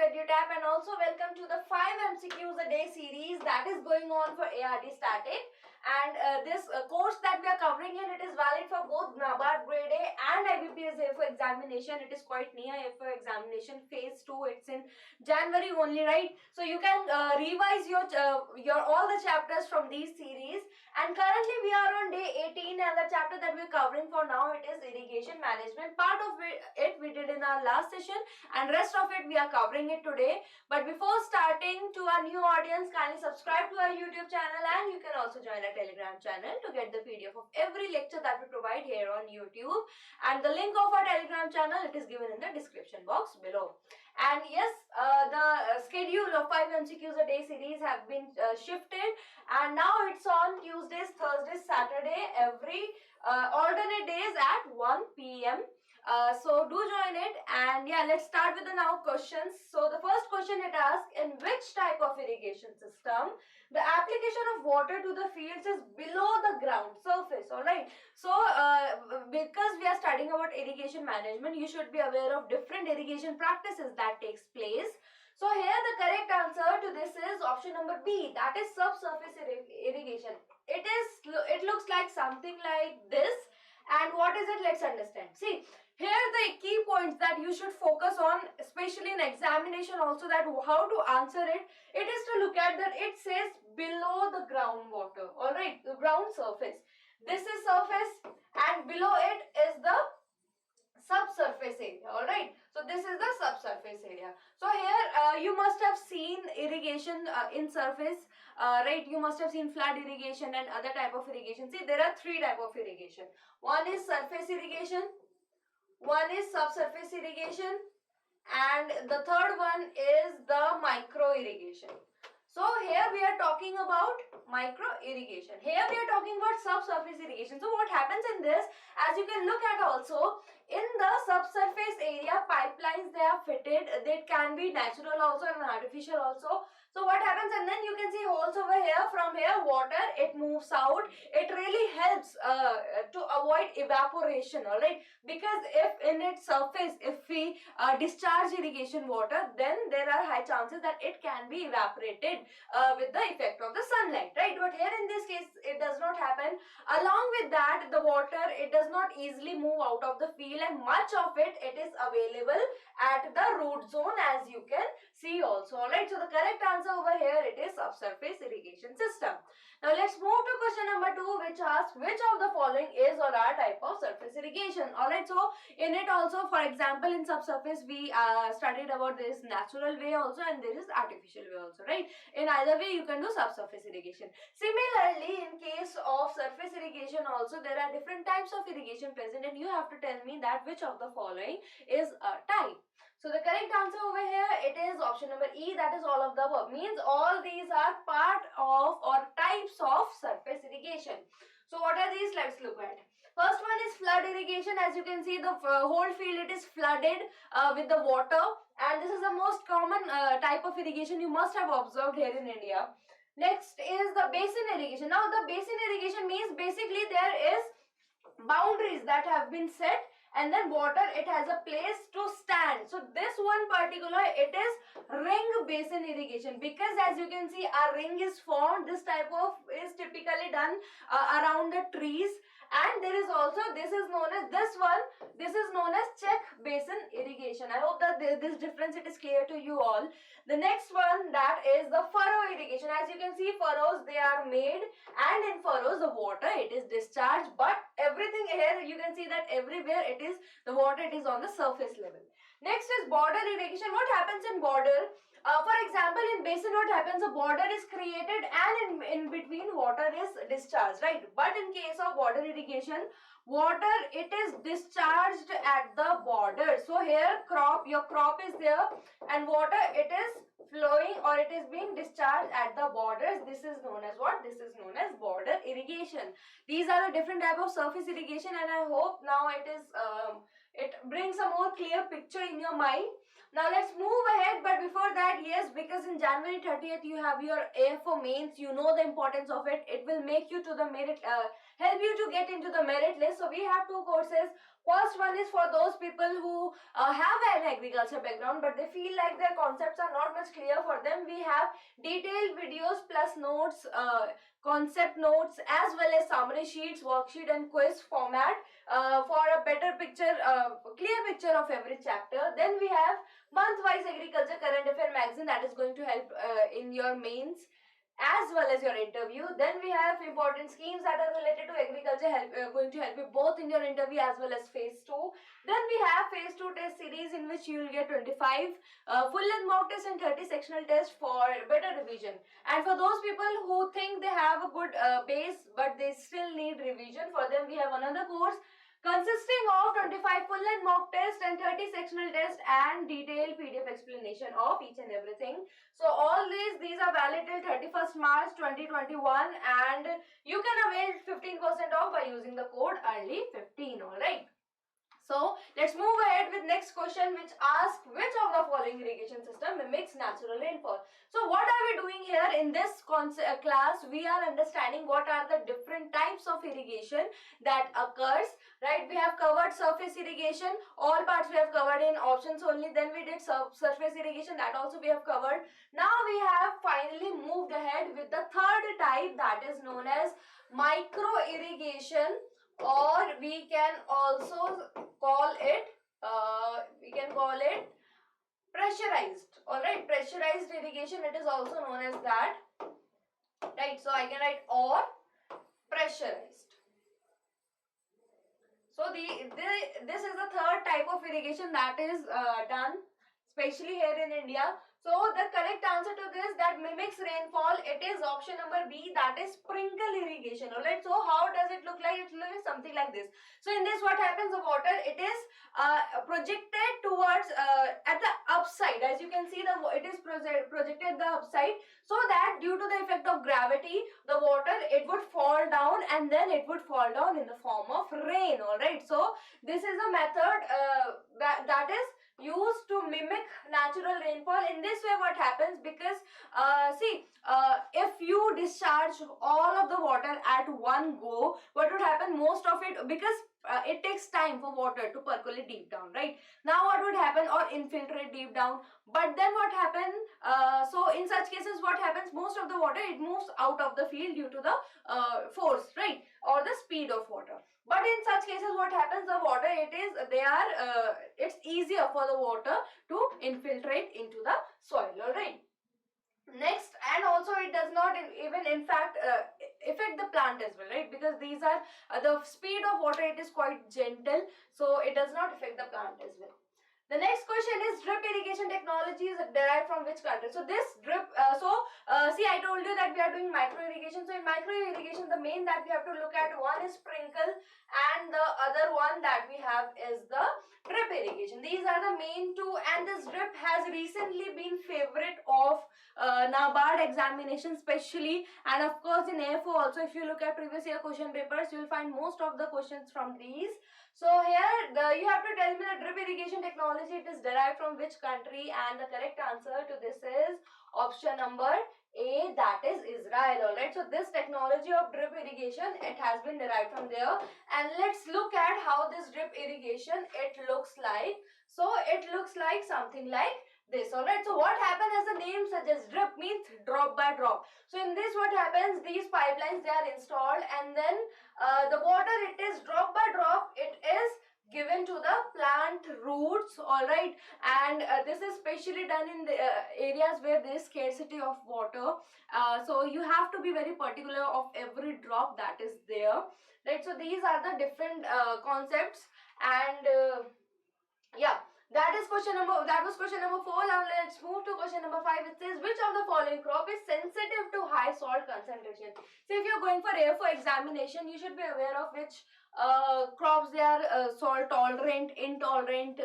EduTap, and also welcome to the 5 MCQs a day series that is going on for ARD Static. And this course that we are covering here, it is valid for both NABARD Grade A and IBPS AFO examination. It is quite near AFO examination phase 2. It's in January only, right? So you can revise your all the chapters from these series. And currently we are on day 18, and the chapter that we are covering for now, it is irrigation management. Part of it we did in our last session, and rest of it we are covering it today. But before starting, to our new audience, kindly subscribe to our YouTube channel, and you can also join our Telegram channel to get the PDF of every lecture that we provide here on YouTube. And the link of our Telegram channel, it is given in the description box below. And yes, the schedule of 5 MCQs a day series have been shifted, and now it's on Tuesdays, Thursdays, Saturday, every alternate days at 1 p.m. So do join it. And yeah, let's start with the now questions. So the first question it asks, in which type of irrigation system the application of water to the fields is below the ground surface? All right, so because we are studying about irrigation management, you should be aware of different irrigation practices that takes place. So here the correct answer to this is option number B, that is subsurface irrigation. It looks like something like this. And what is it? Let's understand. See, here the key points that you should focus on, especially in examination also, that how to answer it. It is to look at that it says below the groundwater. All right, the ground surface. This is surface, and below it is the subsurface area. All right, so this is the subsurface area. So here you must have seen irrigation in surface, right? You must have seen flood irrigation and other type of irrigation. See, there are three type of irrigation. One is surface irrigation, one is subsurface irrigation, and the third one is the micro irrigation. So here we are talking about micro irrigation. Here we are talking about subsurface irrigation. So what happens in this, as you can look at also, in the subsurface area, pipelines they are fitted. They can be natural also and artificial also. So what happens, and then you can see holes over here. From here water, it moves out. It really helps to avoid evaporation, all right? Because if in its surface, if we discharge irrigation water, then there are high chances that it can be evaporated with the effect of the sunlight, right? But here in this case, it does not happen. Along with that, the water, it does not easily move out of the field, and much of it is available at the root zone, as you can see also, all right? So the correct answer over here, it is subsurface irrigation system. Now let's move to question number 2, which asks, which of the following is or are type of surface irrigation? All right, so in it also, for example, in subsurface we studied about this natural way also, and there is artificial way also, right? In either way you can do subsurface irrigation. Similarly, in case of surface irrigation also, there are different types of irrigation present, and you have to tell me that which of the following is a type. So the correct answer over here, it is option number E, that is all of the above. Means all these are part of or types of surface irrigation. So what are these? Let's look at. First one is flood irrigation. As you can see, the whole field, it is flooded with the water, and this is the most common type of irrigation you must have observed here in India. Next is the basin irrigation. Now the basin irrigation means basically there is boundaries that have been set, and then water, it has a place to stand. So this one particular, it is ring basin irrigation, because as you can see, a ring is formed. This type of is typically done around the trees. And there is also, this is known as, this is known as check basin irrigation. I hope that this difference, it is clear to you all. The next one, that is the furrow irrigation. As you can see, furrows, they are made, and in furrows the water, it is discharged, but everything here, you can see that everywhere it is, the water, it is on the surface level. Next is border irrigation. What happens in border? For example, in basin, what happens? A border is created, and in between water is discharged, right? But in case of border irrigation, water, it is discharged at the border. So here your crop is there, and water, it is flowing, or it is being discharged at the borders. This is known as what? This is known as border irrigation. These are the different type of surface irrigation, and I hope now it brings a more clear picture in your mind. Now let's move ahead, but before that, yes, because in January 30th you have your AFO mains, you know the importance of it. It will make you to the merit, help you to get into the merit list. So we have two courses. First one is for those people who have an agriculture background but they feel like their concepts are not much clear for them. We have detailed videos plus notes, concept notes, as well as summary sheets, worksheet and quiz format for a better picture, clear picture of every chapter. Then we have month-wise agriculture current affair magazine that is going to help in your mains as well as your interview. Then we have important schemes that are related to agriculture going to help you both in your interview as well as phase 2. Then we have phase 2 test series in which you will get 25 full length mock tests and 30 sectional tests for better revision. And for those people who think they have a good base but they still need revision, for them we have another course consisting of 25 full-length mock test and 30 sectional test and detailed PDF explanation of each and everything. So all these are valid till 31st March 2021 and you can avail 15% off by using the code early15. Alright. So let's move ahead with next question, which asks which of the following irrigation system mimics natural rainfall. So what are we doing here in this class? We are understanding what are the different types of irrigation that occurs, right? We have covered surface irrigation, all parts we have covered in options only. Then we did surface irrigation, that also we have covered. Now we have finally moved ahead with the third type, that is known as micro irrigation, or we can also call it pressurized. All right, pressurized irrigation, it is also known as that, right? So I can write or pressurized. So this is the third type of irrigation that is done especially here in India. So the correct answer to this that mimics rainfall, it is option number B, that is sprinkle irrigation. Alright, so how does it look like? It looks something like this. So in this what happens, the water, it is projected towards at the upside. As you can see, it is projected the upside, so that due to the effect of gravity, the water, it would fall down and then it would fall down in the form of rain. Alright, so this is a method that is used to mimic natural rainfall. In this way what happens, because if you discharge all of the water at one go, what would happen, most of it, because it takes time for water to percolate deep down, right? Now what would happen, or infiltrate deep down, but then what happens, so in such cases what happens, most of the water, it moves out of the field due to the force, right, or the speed of water. But in such cases what happens, the water, it's easier for the water to infiltrate into the soil. Alright, next, and also it does not even in fact affect the plant as well, right? Because these are the speed of water, it is quite gentle, so it does not affect the plant as well. The next question is drip irrigation technology is derived from which country? So this drip, see, I told you that we are doing micro irrigation. So in micro irrigation, the main that we have to look at, one is sprinkle and the other one that we have is the drip irrigation. These are the main two, and this drip has recently been favorite of NABARD examination especially, and of course in AFO also. If you look at previous year question papers, you will find most of the questions from these. So here you have to tell me the drip irrigation technology, it is derived from which country, and the correct answer to this is option number A, that is Israel. Alright, so this technology of drip irrigation, it has been derived from there. And let's look at how this drip irrigation, it looks like. So it looks like something like this. Alright, so what happens, as the name suggests, drip means drop by drop. So in this what happens, these pipelines, they are installed, and then the water, it is drop by drop, it is given to the plant roots. All right, and this is specially done in the areas where there is scarcity of water, so you have to be very particular of every drop that is there, right? So these are the different concepts, and yeah, that was question number 4. Now let's move to question number 5. It says, which of the following crop is sensitive to high salt concentration? So if you're going for AFO examination, you should be aware of which crops they are salt tolerant, intolerant,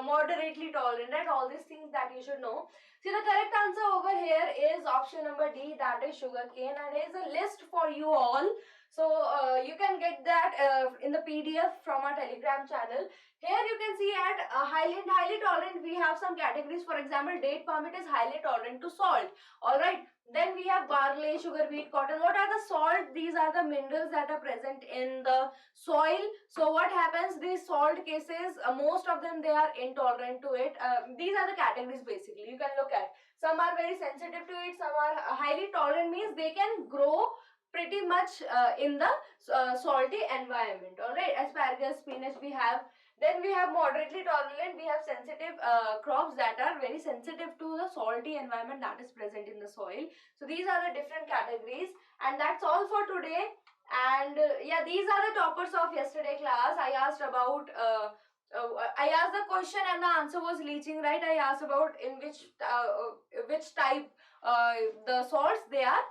moderately tolerant, right? All these things that you should know. See, the correct answer over here is option number D, that is sugarcane, and there is a list for you all. So you can get that in the PDF from our Telegram channel. Here you can see at highly and highly tolerant, we have some categories. For example, date palm, it is highly tolerant to salt. All right. Then we have barley, sugar, wheat, cotton. What are the salt? These are the minerals that are present in the soil. So what happens? These salt cases, most of them, they are intolerant to it. These are the categories basically. You can look at. Some are very sensitive to it. Some are highly tolerant, means they can grow pretty much in the salty environment. All right. Asparagus, spinach we have. Then we have moderately tolerant, we have sensitive crops that are very sensitive to the salty environment that is present in the soil. So these are the different categories, and that's all for today. And yeah, these are the toppers of yesterday class. I asked about I asked the question and the answer was leaching, right? I asked about in which type the salts they are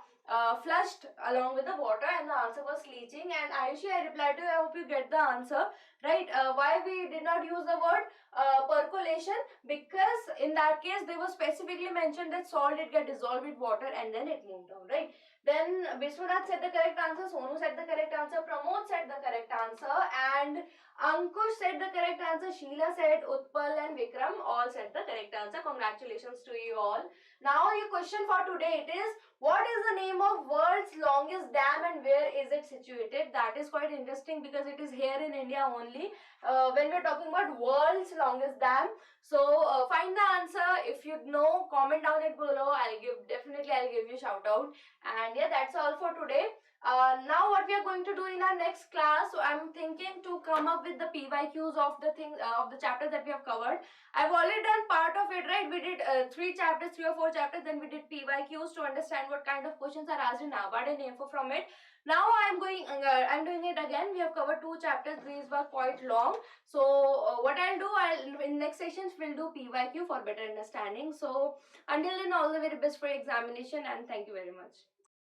flushed along with the water, and the answer was leaching. And Ayushi, I replied to you, I hope you get the answer, right? Why we did not use the word percolation? Because in that case they were specifically mentioned that salt did get dissolved with water and then it moved down, right? Then Biswanath said the correct answer, Sonu said the correct answer, Pramod said the correct answer, and Ankush said the correct answer, Sheila said, Utpal and Vikram all said the correct answer. Congratulations to you all. Now your question for today, it is, what is the name of world's longest dam and where is it situated? That is quite interesting because it is here in India only. When we are talking about world's longest dam. So find the answer. If you know, comment down it below. I'll give you shout out. And yeah, that's all for today. Now what we are going to do in our next class, so I'm thinking to come up with the PYQs of the chapters that we have covered. I've already done part of it, right? We did 3 or 4 chapters, then we did PYQs to understand what kind of questions are asked in NABARD and info from it. Now I'm doing it again. We have covered 2 chapters. These were quite long. So what I'll do, in next sessions we'll do PYQ for better understanding. So until then, all the very best for your examination, and thank you very much.